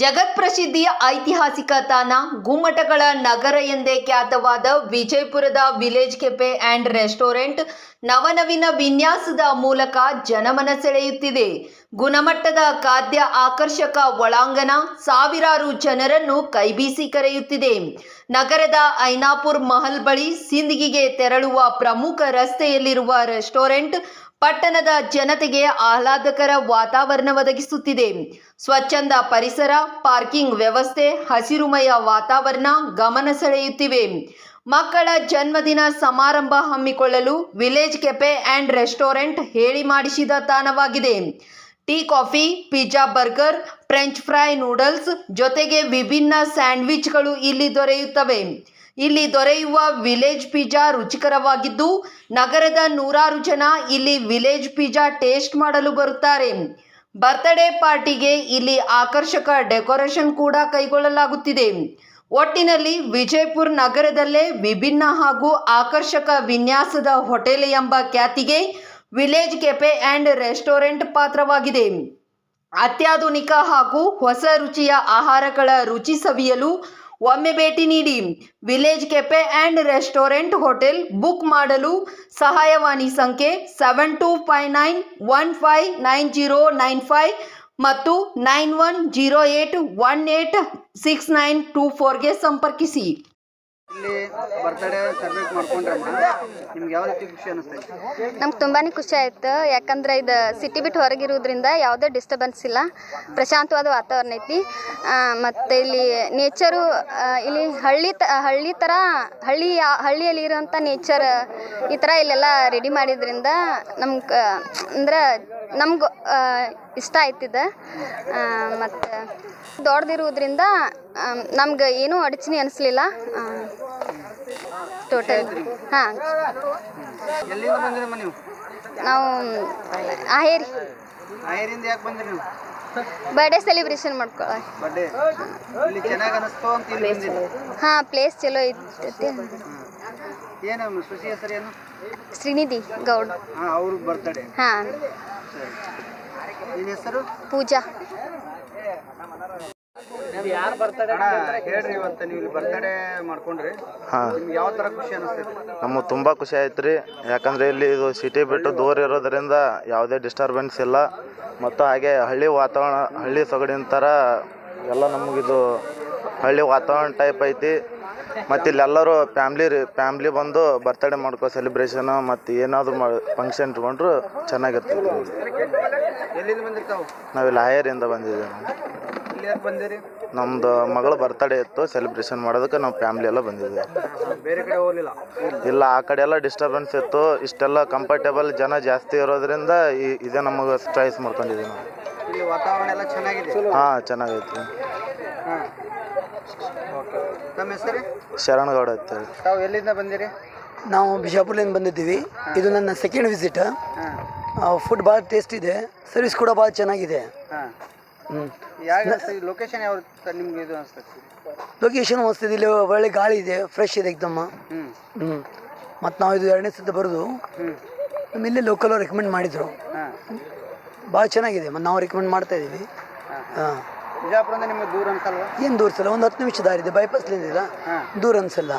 ಜಗತ್ಪ್ರಸಿದ್ಧಿಯ ಐತಿಹಾಸಿಕ ತಾಣ ಗುಮ್ಮಟಗಳ ನಗರ ಎಂದೇ ಖ್ಯಾತವಾದ ವಿಜಯಪುರದ ವಿಲೇಜ್ ಕೆಫೆ ಆ್ಯಂಡ್ ರೆಸ್ಟೋರೆಂಟ್ ನವನವೀನ ವಿನ್ಯಾಸದ ಮೂಲಕ ಜನಮನ ಸೆಳೆಯುತ್ತಿದೆ. ಗುಣಮಟ್ಟದ ಖಾದ್ಯ, ಆಕರ್ಷಕ ಒಳಾಂಗಣ ಸಾವಿರಾರು ಜನರನ್ನು ಕೈಬೀಸಿ ಕರೆಯುತ್ತಿದೆ. ನಗರದ ಐನಾಪುರ್ ಮಹಲ್ ಬಳಿ ಸಿಂದಗಿಗೆ ತೆರಳುವ ಪ್ರಮುಖ ರಸ್ತೆಯಲ್ಲಿರುವ ರೆಸ್ಟೋರೆಂಟ್ ಪಟ್ಟಣದ ಜನತೆಗೆ ಆಹ್ಲಾದಕರ ವಾತಾವರಣ ಒದಗಿಸುತ್ತಿದೆ. ಸ್ವಚ್ಛಂದ ಪರಿಸರ, ಪಾರ್ಕಿಂಗ್ ವ್ಯವಸ್ಥೆ, ಹಸಿರುಮಯ ವಾತಾವರಣ ಗಮನ ಸೆಳೆಯುತ್ತಿವೆ. ಮಕ್ಕಳ ಜನ್ಮದಿನ ಸಮಾರಂಭ ಹಮ್ಮಿಕೊಳ್ಳಲು ವಿಲೇಜ್ ಕೆಫೆ ಆ್ಯಂಡ್ ರೆಸ್ಟೋರೆಂಟ್ ಹೇಳಿ ಮಾಡಿಸಿದ ತಾಣವಾಗಿದೆ. Tea, coffee, pizza, burger, French fry, noodles ಜೊತೆಗೆ ವಿಭಿನ್ನ ಸ್ಯಾಂಡ್ವಿಚ್ಗಳು ಇಲ್ಲಿ ದೊರೆಯುತ್ತವೆ. ಇಲ್ಲಿ ದೊರೆಯುವ ವಿಲೇಜ್ ಪಿಜ್ಜಾ ರುಚಿಕರವಾಗಿದ್ದು ನಗರದ ನೂರಾರು ಜನ ಇಲ್ಲಿ ವಿಲೇಜ್ ಪಿಜ್ಜಾ ಟೇಸ್ಟ್ ಮಾಡಲು ಬರುತ್ತಾರೆ. ಬರ್ತ್ಡೇ ಪಾರ್ಟಿಗೆ ಇಲ್ಲಿ ಆಕರ್ಷಕ ಡೆಕೋರೇಷನ್ ಕೂಡ ಕೈಗೊಳ್ಳಲಾಗುತ್ತಿದೆ. ಒಟ್ಟಿನಲ್ಲಿ ವಿಜಯಪುರ ನಗರದಲ್ಲೇ ವಿಭಿನ್ನ ಹಾಗೂ ಆಕರ್ಷಕ ವಿನ್ಯಾಸದ ಹೋಟೆಲ್ ಎಂಬ ಖ್ಯಾತಿಗೆ ವಿಲೇಜ್ ಕೆಫೆ ಆ್ಯಂಡ್ ರೆಸ್ಟೋರೆಂಟ್ ಪಾತ್ರವಾಗಿದೆ. ಅತ್ಯಾಧುನಿಕ ಹಾಗೂ ಹೊಸ ರುಚಿಯ ಆಹಾರಗಳ ರುಚಿ ಸವಿಯಲು ಒಮ್ಮೆ ಭೇಟಿ ನೀಡಿ. Village cafe and restaurant hotel book ಮಾಡಲು ಸಹಾಯವಾಣಿ ಸಂಖ್ಯೆ 7259159095 ಮತ್ತು 9108186924ಗೆ ಸಂಪರ್ಕಿಸಿ. ಇಲ್ಲಿ ಬರ್ತ್ಡೇ ಸೆಲೆಬ್ರೇಟ್ ಮಾಡ್ಕೊಂಡ್ರಮ್ಮ, ನಿಮ್ಗೆ ಯಾವ ರೀತಿ ಖುಷಿ ಅನಿಸ್ತೈತೆ? ನಮ್ಗೆ ತುಂಬಾ ಖುಷಿ ಆಯ್ತು. ಯಾಕಂದ್ರೆ ಇದು ಸಿಟಿ ಬಿಟ್ಟು ಹೊರಗಿರೋದ್ರಿಂದ ಯಾವುದೇ ಡಿಸ್ಟರ್ಬೆನ್ಸ್ ಇಲ್ಲ, ಪ್ರಶಾಂತವಾದ ವಾತಾವರಣ ಐತಿ. ಮತ್ತು ಇಲ್ಲಿ ನೇಚರು, ಇಲ್ಲಿ ಹಳ್ಳಿ ಥರ ಹಳ್ಳಿಯಲ್ಲಿ ಇರೋಂಥ ನೇಚರ್ ಈ ಥರ ಇಲ್ಲೆಲ್ಲ ರೆಡಿ ಮಾಡಿದ್ರಿಂದ ನಮ್ಗೆ ಅಂದ್ರೆ ನಮ್ಗೆ ಇಷ್ಟ ಆಯ್ತಿದೆ. ಮತ್ತು ದೊಡ್ಡದಿರುವುದರಿಂದ ನಮ್ಗೆ ಏನೂ ಅಡಚಣೆ ಅನಿಸ್ಲಿಲ್ಲ. ಟೋಟಲ್ ಹಾಂ. ಎಲ್ಲಿಂದ ಬಂದಿರಮ್ಮ ನೀವು? ನಾವು ಹಾಯೇರಿಂದ ಯಾಕೆ ಬಂದಿರಿ ನೀವು? ಬರ್ಡೇ ಸೆಲೆಬ್ರೇಷನ್ ಮಾಡ್ಕೊಳ್ಳೋ. ಬರ್ಡೇ ಇಲ್ಲಿ ಚೆನ್ನಾಗಿ ಅನಿಸ್ತು ಅಂತ ಇಲ್ಲಿ ಬಂದಿರಿ? ಹಾಂ, ಪ್ಲೇಸ್ ಚಲೋ ಐತಿ. ಏನು ಸುಶಿ ಹೆಸರು ಏನು? ಶ್ರೀನಿಧಿ ಗೌಡ್. ಹಾಂ, ಅವ್ರ ಬರ್ತ್ಡೇ. ಹಾಂ. ನಿನ್ನ ಹೆಸರು? ಪೂಜಾ. ಹೇಳ್ರಿ, ಇವತ್ತು ನೀವು ಇಲ್ಲಿ ಬರ್ತ್ಡೇ ಮಾಡ್ಕೊಂಡ್ರಿ, ನಿಮ್ಗೆ ಯಾವ ಥರ ಖುಷಿ ಅನಿಸ್ತೈತಿ? ನಮಗೆ ತುಂಬ ಖುಷಿ ಆಯ್ತು ರೀ. ಯಾಕಂದರೆ ಇಲ್ಲಿ ಇದು ಸಿಟಿ ಬಿಟ್ಟು ದೂರ ಇರೋದರಿಂದ ಯಾವುದೇ ಡಿಸ್ಟರ್ಬೆನ್ಸ್ ಇಲ್ಲ. ಮತ್ತು ಹಾಗೆ ಹಳ್ಳಿ ವಾತಾವರಣ, ಹಳ್ಳಿ ಸೊಗಡಿನ ಥರ ಎಲ್ಲ ನಮಗಿದು ಹಳ್ಳಿ ವಾತಾವರಣ ಟೈಪ್ ಐತಿ. ಮತ್ತು ಇಲ್ಲೆಲ್ಲರೂ ಫ್ಯಾಮ್ಲಿ ಬಂದು ಬರ್ತ್ಡೇ ಮಾಡ್ಕೋ ಸೆಲೆಬ್ರೇಷನು ಮತ್ತು ಏನಾದರೂ ಫಂಕ್ಷನ್ ಇಟ್ಕೊಂಡ್ರು ಚೆನ್ನಾಗಿರ್ತೈತಿ. ಎಲ್ಲಿಂದ ಬಂದಿರ್ತಾವೆ? ನಾವಿಲ್ಲಿ ಹಾಯರಿಂದ ಬಂದಿದ್ದೀವಿ. ಇಲ್ಲಿ ಯಾಕೆ ಬಂದಿರಿ? ನಮ್ಮದು ಮಗಳ ಬರ್ತ್ಡೇ ಇತ್ತು, ಸೆಲೆಬ್ರೇಷನ್ ಮಾಡೋದಕ್ಕೆ ನಾವು ಫ್ಯಾಮ್ಲಿ ಎಲ್ಲ ಬಂದಿದ್ದೀವಿ. ಬೇರೆ ಕಡೆ ಹೋಗಲಿಲ್ಲ? ಇಲ್ಲ, ಆ ಕಡೆ ಎಲ್ಲ ಡಿಸ್ಟರ್ಬೆನ್ಸ್ ಇತ್ತು. ಇಷ್ಟೆಲ್ಲ ಕಂಫರ್ಟೇಬಲ್ ಜನ ಜಾಸ್ತಿ ಇರೋದ್ರಿಂದ ಇದೇ ನಮಗೆ ಚಾಯ್ಸ್ ಮಾಡ್ಕೊಂಡಿದ್ದೀವಿ ನಾವು. ಇಲ್ಲಿ ವಾತಾವರಣ ಎಲ್ಲ ಚೆನ್ನಾಗಿದೆ? ಹಾಂ, ಚೆನ್ನಾಗೈತಿ. ಹಾಂ, ಓಕೆ. ನಮ್ಮ ಹೆಸರು? ಶರಣಗೌಡ ಅಂತೇಳಿ. ತಾವು ಎಲ್ಲಿಂದ ಬಂದಿರಿ? ನಾವು ಬಿಜಾಪುರದಿಂದ ಬಂದಿದ್ದೀವಿ. ಇದು ನನ್ನ ಸೆಕೆಂಡ್ ವಿಸಿಟ್. ಫುಡ್ ಭಾಳ ಟೇಸ್ಟ್ ಇದೆ, ಸರ್ವಿಸ್ ಕೂಡ ಭಾಳ ಚೆನ್ನಾಗಿದೆ. ಹಾಂ. ಯಾವ ಲೊಕೇಶನ್ ಯಾವ ನಿಮ್ಗೆ ಇದು ಅನಿಸ್ತದೆ? ಲೊಕೇಶನ್ ಮಸ್ತಿದೆ, ಇಲ್ಲಿ ಒಳ್ಳೆ ಗಾಳಿ ಇದೆ, ಫ್ರೆಶ್ ಇದೆ ಎಕ್ದಮ್ಮ. ಮತ್ತು ನಾವು ಇದು 2ನೇ ಸತಿ ಬರೋದು. ನಮ್ಮ ಇಲ್ಲೇ ಲೋಕಲ್ ರೆಕಮೆಂಡ್ ಮಾಡಿದರು, ಭಾಳ ಚೆನ್ನಾಗಿದೆ. ಮತ್ತು ನಾವು ರೆಕಮೆಂಡ್ ಮಾಡ್ತಾ ಇದ್ದೀವಿ. ಹಾಂ. ಬಿಜಾಪುರದಿಂದ ನಿಮಗೆ ದೂರ ಅನ್ಸಲ್ವಾ? ಏನು ದೂರ ಸಲ, ಒಂದು 10 ನಿಮಿಷ ದಾರಿ ಇದೆ, ಬೈಪಾಸ್ಲಿಂದ ದೂರ ಅನ್ಸಲ್ಲ.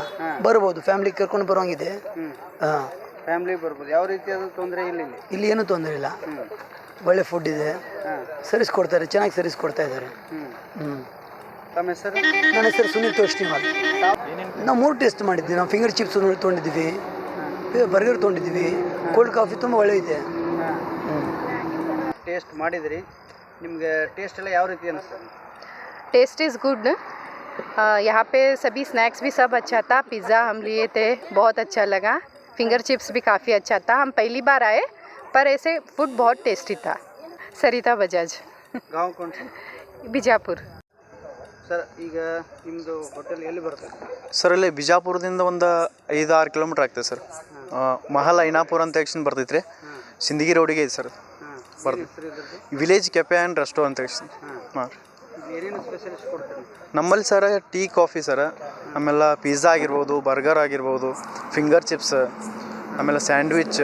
ಬರ್ಬೋದು, ಫ್ಯಾಮಿಲಿ ಕರ್ಕೊಂಡು ಬರೋಂಗಿದೆ. ಹಾಂ, ಫ್ಯಾಮಿಲಿ ಬರ್ಬೋದು. ಯಾವ ರೀತಿಯಾದ ತೊಂದರೆ ಇಲ್ಲ ಇಲ್ಲಿ ಏನೂ ತೊಂದರೆ ಇಲ್ಲ. ಒಳ್ಳೆ ಫುಡ್ ಇದೆ, ಸರ್ವಿಸ್ ಕೊಡ್ತಾರೆ, ಚೆನ್ನಾಗಿ ಸರ್ವಿಸ್ ಕೊಡ್ತಾ ಇದ್ದಾರೆ. ತಮ್ಮ ಹೆಸರು? ನನ್ನ ಹೆಸರು ಸುನೀಲ್ ತೋಷ್ಟಿವಾಲ್. ನಾವು 3 ಟೇಸ್ಟ್ ಮಾಡಿದ್ವಿ. ನಾವು ಫಿಂಗರ್ ಚಿಪ್ಸ್ ತೊಗೊಂಡಿದ್ದೀವಿ, ಬರ್ಗರ್ ತೊಗೊಂಡಿದ್ದೀವಿ, ಕೋಲ್ಡ್ ಕಾಫಿ ತುಂಬ ಒಳ್ಳೆ ಇದೆ. ಟೇಸ್ಟ್ ಮಾಡಿದ್ರಿ, ನಿಮಗೆ ಟೇಸ್ಟ್ ಎಲ್ಲ ಯಾವ ರೀತಿ ಅನಿಸ್ತದೆ? Taste is good. यहाँ पे सभी स्नैक्स भी सब अच्छा था. पिज़्ज़ा हम लिए थे, बहुत अच्छा लगा. फिंगर चिप्स भी काफ़ी अच्छा था. हम पहली बार आए, पर ऐसे फूड बहुत टेस्टी था. सरिता बजाज. गाँव कौन सा? ಬಿಜಾಪುರ. ಸರ್, ಈಗ ನಿಮ್ಮದು ಹೋಟೆಲ್ ಎಲ್ಲಿ ಬರ್ತದೆ? ಸರ್, ಇಲ್ಲಿ ಬಿಜಾಪುರದಿಂದ ಒಂದು 5-6 ಕಿಲೋಮೀಟ್ರ್ ಆಗ್ತದೆ ಸರ್. ಮಹಲ್ ಐನಾಪುರ ಅಂತ ಎಕ್ಷನ್ ಬರ್ತೈತೆ ರೀ, ಸಿಂದಗಿ ರೋಡಿಗೆ ಐತೆ ಸರ್. ಬರ್ತದೆ village cafe and restaurant action. ಹಾಂ. ಏನೇನು ಸ್ಪೆಷಲಿಸ್ಟ್ ಕೊಡ್ತೀರಿ ನಮ್ಮಲ್ಲಿ ಸರ್? ಟೀ, ಕಾಫಿ ಸರ್, ಆಮೇಲೆ ಪಿಜ್ಜಾ ಆಗಿರ್ಬೋದು, ಬರ್ಗರ್ ಆಗಿರ್ಬೋದು, ಫಿಂಗರ್ ಚಿಪ್ಸ್, ಆಮೇಲೆ ಸ್ಯಾಂಡ್ವಿಚ್,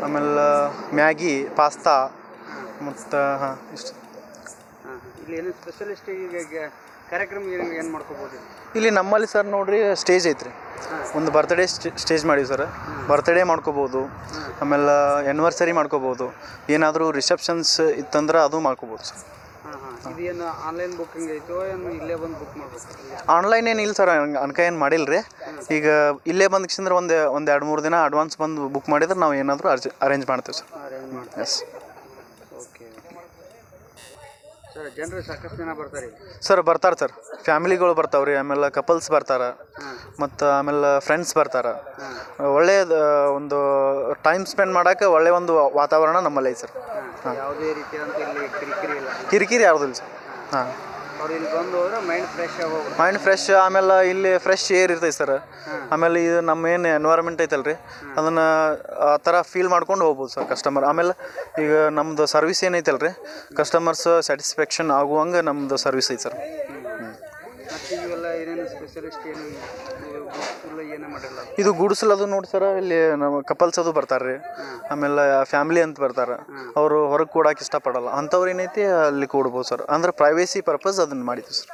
ಆಮೇಲೆ ಮ್ಯಾಗಿ, ಪಾಸ್ತಾ ಮತ್ತು ಹಾಂ ಇಷ್ಟು. ಇಲ್ಲಿ ಏನು ಸ್ಪೆಷಲಿಸ್ಟ್ ಈಗ ಕಾರ್ಯಕ್ರಮ ಏನು ಮಾಡ್ಕೋಬೋದು? ಇಲ್ಲಿ ನಮ್ಮಲ್ಲಿ ಸರ್ ನೋಡ್ರಿ ಸ್ಟೇಜ್ ಐತ್ರಿ, ಒಂದು ಬರ್ತ್ಡೇ ಸ್ಟೇಜ್ ಮಾಡೀವಿ ಸರ್. ಬರ್ತ್ಡೇ ಮಾಡ್ಕೋಬೋದು, ಆಮೇಲೆ ಆ್ಯನಿವರ್ಸರಿ ಮಾಡ್ಕೋಬೋದು, ಏನಾದರೂ ರಿಸೆಪ್ಷನ್ಸ್ ಇತ್ತಂದ್ರೆ ಅದು ಮಾಡ್ಕೋಬೋದು ಸರ್. ಇದೇನು ಆನ್ಲೈನ್ ಬುಕ್ಕಿಂಗ್ ಐತೋ ಏನು ಇಲ್ಲೇ ಬಂದು ಬುಕ್ ಮಾಡ್ಬೇಕು? ಆನ್ಲೈನ್ ಏನಿಲ್ಲ ಸರ್, ಅನ್ಕ ಏನು ಮಾಡಿಲ್ಲ ರೀ. ಈಗ ಇಲ್ಲೇ ಬಂದಕ್ಷಂದ್ರೆ ಒಂದು 2-3 ದಿನ ಅಡ್ವಾನ್ಸ್ ಬಂದು ಬುಕ್ ಮಾಡಿದ್ರೆ ನಾವು ಏನಾದರೂ ಅರೇಂಜ್ ಮಾಡ್ತೀವಿ ಸರ್. ಎಸ್. ಓಕೆ ಸರ್, ಜನರು ಸಾಕಷ್ಟು ಜನ ಬರ್ತಾರೆ ಸರ್. ಬರ್ತಾರೆ ಸರ್, ಫ್ಯಾಮಿಲಿಗಳು ಬರ್ತಾವೆ ರೀ, ಆಮೇಲೆ ಕಪಲ್ಸ್ ಬರ್ತಾರೆ, ಮತ್ತು ಆಮೇಲೆ ಫ್ರೆಂಡ್ಸ್ ಬರ್ತಾರೆ. ಒಳ್ಳೆಯದು ಒಂದು ಟೈಮ್ ಸ್ಪೆಂಡ್ ಮಾಡೋಕ್ಕೆ ಒಳ್ಳೆಯ ಒಂದು ವಾತಾವರಣ ನಮ್ಮಲ್ಲಿ ಐತೆ ಸರ್. ಯಾವುದೇ ರೀತಿಯಾದಂಥ ಇಲ್ಲಿ ಕಿರಿಕಿರಿ ಇಲ್ಲ, ಕಿರಿಕಿರಿ ಯಾವುದಿಲ್ಲ ಸರ್. ಹಾಂ, ಅವ್ರು ಇಲ್ಲಿ ಬಂದು ಹೋದ್ರೆ ಮೈಂಡ್ ಫ್ರೆಶ್ ಆಗೋದು. ಮೈಂಡ್ ಫ್ರೆಶ್, ಆಮೇಲೆ ಇಲ್ಲಿ ಫ್ರೆಶ್ ಏರ್ ಇರ್ತೈತೆ ಸರ್. ಆಮೇಲೆ ಇದು ನಮ್ಮ ಏನು ಎನ್ವೈರನ್ಮೆಂಟ್ ಐತಲ್ಲ ರೀ, ಅದನ್ನು ಆ ಥರ ಫೀಲ್ ಮಾಡ್ಕೊಂಡು ಹೋಗ್ಬೋದು ಸರ್ ಕಸ್ಟಮರ್. ಆಮೇಲೆ ಈಗ ನಮ್ಮದು ಸರ್ವಿಸ್ ಏನೈತಲ್ಲ ರೀ, ಕಸ್ಟಮರ್ಸ್ ಸ್ಯಾಟಿಸ್ಫ್ಯಾಕ್ಷನ್ ಆಗುವಂಗೆ ನಮ್ಮದು ಸರ್ವಿಸ್ ಐತೆ ಸರ್. ಮತ್ತು ಇವೆಲ್ಲ ಏನೇನು ಸ್ಪೆಷಲಿಸ್ಟ್ ಏನು ಏನೇ ಮಾಡಿರಲ್ಲ, ಇದು ಗುಡಿಸಲದು ನೋಡಿ ಸರ್. ಇಲ್ಲಿ ನಮ್ಮ ಕಪಲ್ಸ್ ಅದು ಬರ್ತಾರೆ ರೀ, ಆಮೇಲೆ ಫ್ಯಾಮಿಲಿ ಅಂತ ಬರ್ತಾರೆ, ಅವರು ಹೊರಗೆ ಕೂಡಕ್ಕೆ ಇಷ್ಟಪಡಲ್ಲ, ಅಂಥವ್ರು ಏನೈತಿ ಅಲ್ಲಿ ಕೂಡ್ಬೋದು ಸರ್. ಅಂದ್ರೆ ಪ್ರೈವೇಸಿ ಪರ್ಪಸ್ ಅದನ್ನು ಮಾಡಿದ್ವಿ ಸರ್.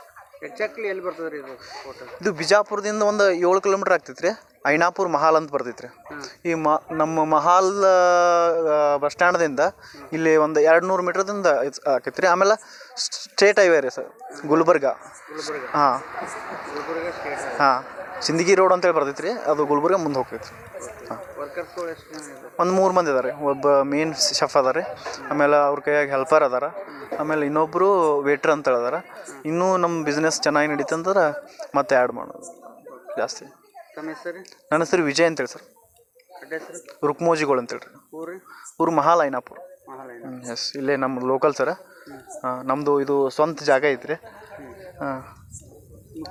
ಎಕ್ಸಾಕ್ಟ್ಲಿ ಎಲ್ಲಿ ಬರ್ತದೆ ರೀ ಇದು ಹೋಟೆಲ್? ಇದು ಬಿಜಾಪುರದಿಂದ ಒಂದು 7 ಕಿಲೋಮೀಟ್ರ್ ಆಗ್ತೈತೆ ರೀ. ಐನಾಪುರ್ ಮಹಾಲ್ ಅಂತ ಬರ್ತೈತೆ ರೀ. ಈ ನಮ್ಮ ಮಹಾಲ್ ಬಸ್ ಸ್ಟ್ಯಾಂಡ್ದಿಂದ ಇಲ್ಲಿ ಒಂದು 200 ಮೀಟ್ರದಿಂದ ಆಕೈತೆ ರೀ. ಆಮೇಲೆ ಸ್ಟೇಟ್ ಹೈವೇ ರೀ ಸರ್, ಗುಲ್ಬರ್ಗ. ಹಾಂ ಹಾಂ, ಸಿಂದಗಿ ರೋಡ್ ಅಂತೇಳಿ ಬರ್ತೈತೆ ರೀ, ಅದು ಗುಲ್ಬರ್ಗ ಮುಂದೆ ಹೋಗ್ತೈತೆ ರೀ. ಹಾಂ, ವರ್ಕರ್ಸ್ಗಳು ಎಷ್ಟು ಜನ ಇದ್ದಾರೆ? ಒಂದು 3 ಮಂದಿ ಇದ್ದಾರೆ. ಒಬ್ಬ ಮೇನ್ ಶೆಫ್ ಅದಾರೆ, ಆಮೇಲೆ ಅವ್ರ ಕೈಯಾಗ ಹೆಲ್ಪರ್ ಅದಾರ, ಆಮೇಲೆ ಇನ್ನೊಬ್ಬರು ವೇಟ್ರ್ ಅಂತ ಹೇಳಿದಾರ. ಇನ್ನೂ ನಮ್ಮ ಬಿಸ್ನೆಸ್ ಚೆನ್ನಾಗಿ ನಡೀತಂದ್ರೆ ಮತ್ತೆ ಆ್ಯಡ್ ಮಾಡೋದು ಜಾಸ್ತಿ. ತಮ್ಮ ಹೆಸರು? ನನ್ನ ಹೆಸರು ವಿಜಯ್ ಅಂತೇಳಿ ಸರ್. ಅಡ್ರೆಸ್? ರುಕ್ಮೋಜಿಗಳು ಅಂತೇಳಿ ರೀ. ಊರು ಮಹಾಲ್ ಐನಾಪುರ. ಎಸ್, ಇಲ್ಲೇ ನಮ್ಮ ಲೋಕಲ್ ಸರ. ನಮ್ಮದು ಇದು ಸ್ವಂತ ಜಾಗ ಐತ್ರಿ. ಹಾಂ,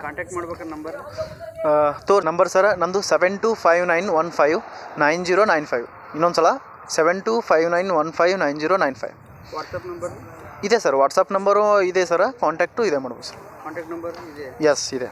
ಕಾಂಟ್ಯಾಕ್ಟ್ ಮಾಡ್ಬೇಕಾದ್ರೆ ನಂಬರ್ ಸರ ನಂದು 7259159095. ಇನ್ನೊಂದು ಸಲ 7259159095. ವಾಟ್ಸಪ್ ನಂಬರ್ ಇದೆ ಸರ್. ವಾಟ್ಸಪ್ ನಂಬರು ಇದೆ ಸರ, ಕಾಂಟ್ಯಾಕ್ಟು ಇದೆ ಮಾಡ್ಬೋದು ಸರ್. ಕಾಂಟ್ಯಾಕ್ಟ್ ನಂಬರ್ ಇದೆ? ಎಸ್ ಇದೆ.